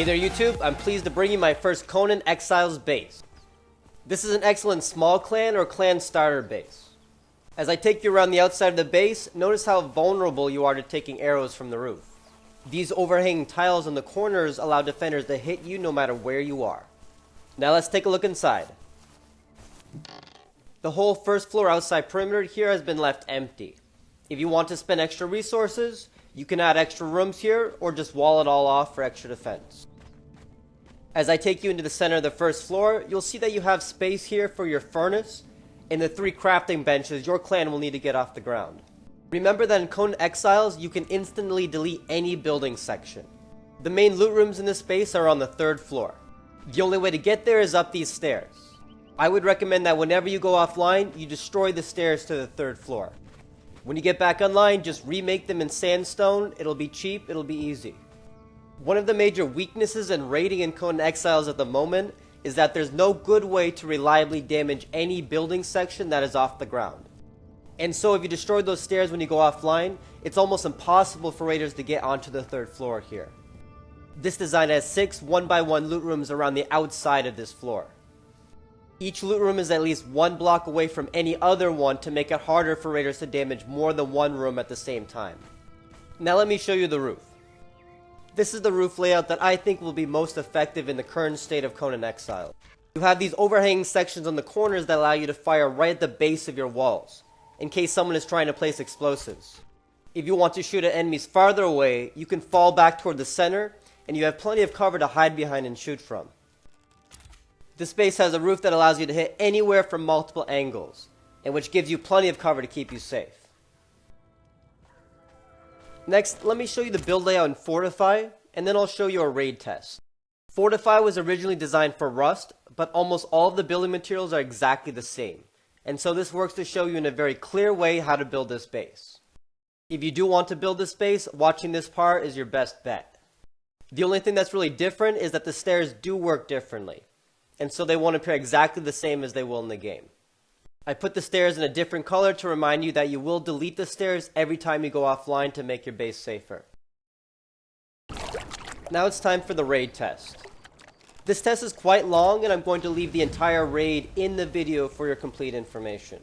Hey there YouTube, I'm pleased to bring you my first Conan Exiles base. This is an excellent small clan or clan starter base. As I take you around the outside of the base, notice how vulnerable you are to taking arrows from the roof. These overhanging tiles in the corners allow defenders to hit you no matter where you are. Now let's take a look inside. The whole first floor outside perimeter here has been left empty. If you want to spend extra resources, you can add extra rooms here or just wall it all off for extra defense. As I take you into the center of the first floor, you'll see that you have space here for your furnace and the 3 crafting benches your clan will need to get off the ground. Remember that in Conan Exiles, you can instantly delete any building section. The main loot rooms in this space are on the 3rd floor. The only way to get there is up these stairs. I would recommend that whenever you go offline, you destroy the stairs to the 3rd floor. When you get back online, just remake them in sandstone. It'll be cheap, it'll be easy. One of the major weaknesses in raiding in Conan Exiles at the moment is that there's no good way to reliably damage any building section that is off the ground. And so if you destroy those stairs when you go offline, it's almost impossible for raiders to get onto the 3rd floor here. This design has 6 1x1 loot rooms around the outside of this floor. Each loot room is at least 1 block away from any other one to make it harder for raiders to damage more than one room at the same time. Now let me show you the roof. This is the roof layout that I think will be most effective in the current state of Conan Exiles. You have these overhanging sections on the corners that allow you to fire right at the base of your walls, in case someone is trying to place explosives. If you want to shoot at enemies farther away, you can fall back toward the center, and you have plenty of cover to hide behind and shoot from. This base has a roof that allows you to hit anywhere from multiple angles, and which gives you plenty of cover to keep you safe. Next, let me show you the build layout in Fortify, and then I'll show you a raid test. Fortify was originally designed for Rust, but almost all of the building materials are exactly the same, and so this works to show you in a very clear way how to build this base. If you do want to build this base, watching this part is your best bet. The only thing that's really different is that the stairs do work differently, and so they won't appear exactly the same as they will in the game. I put the stairs in a different color to remind you that you will delete the stairs every time you go offline to make your base safer. Now it's time for the raid test. This test is quite long, and I'm going to leave the entire raid in the video for your complete information.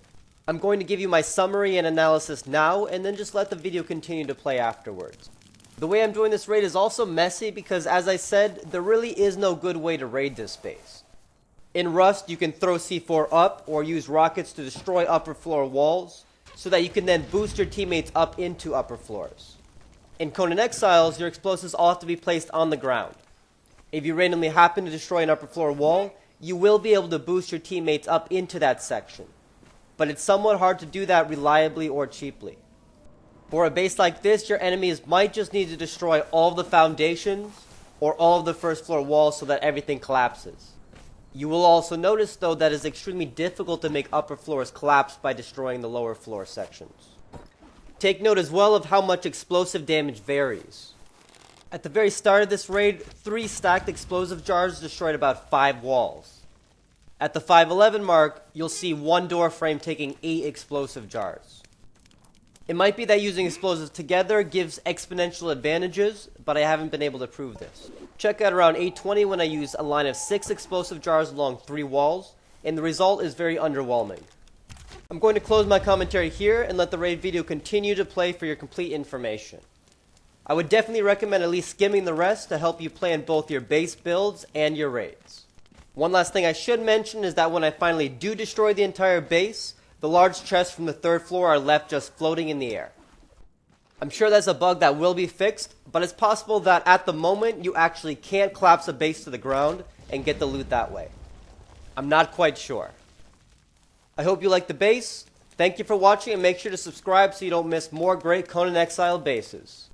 I'm going to give you my summary and analysis now, and then just let the video continue to play afterwards. The way I'm doing this raid is also messy because, as I said, there really is no good way to raid this base. In Rust, you can throw C4 up or use rockets to destroy upper floor walls so that you can then boost your teammates up into upper floors. In Conan Exiles, your explosives all have to be placed on the ground. If you randomly happen to destroy an upper floor wall, you will be able to boost your teammates up into that section. But it's somewhat hard to do that reliably or cheaply. For a base like this, your enemies might just need to destroy all of the foundations or all of the first floor walls so that everything collapses. You will also notice, though, that it's extremely difficult to make upper floors collapse by destroying the lower floor sections. Take note as well of how much explosive damage varies. At the very start of this raid, 3 stacked explosive jars destroyed about 5 walls. At the 5:11 mark, you'll see 1 door frame taking 8 explosive jars. It might be that using explosives together gives exponential advantages, but I haven't been able to prove this. Check out around 8:20 when I use a line of 6 explosive jars along 3 walls, and the result is very underwhelming. I'm going to close my commentary here and let the raid video continue to play for your complete information. I would definitely recommend at least skimming the rest to help you plan both your base builds and your raids. One last thing I should mention is that when I finally do destroy the entire base, the large chests from the 3rd floor are left just floating in the air. I'm sure that's a bug that will be fixed, but it's possible that at the moment you actually can't collapse a base to the ground and get the loot that way. I'm not quite sure. I hope you like the base. Thank you for watching, and make sure to subscribe so you don't miss more great Conan Exile bases.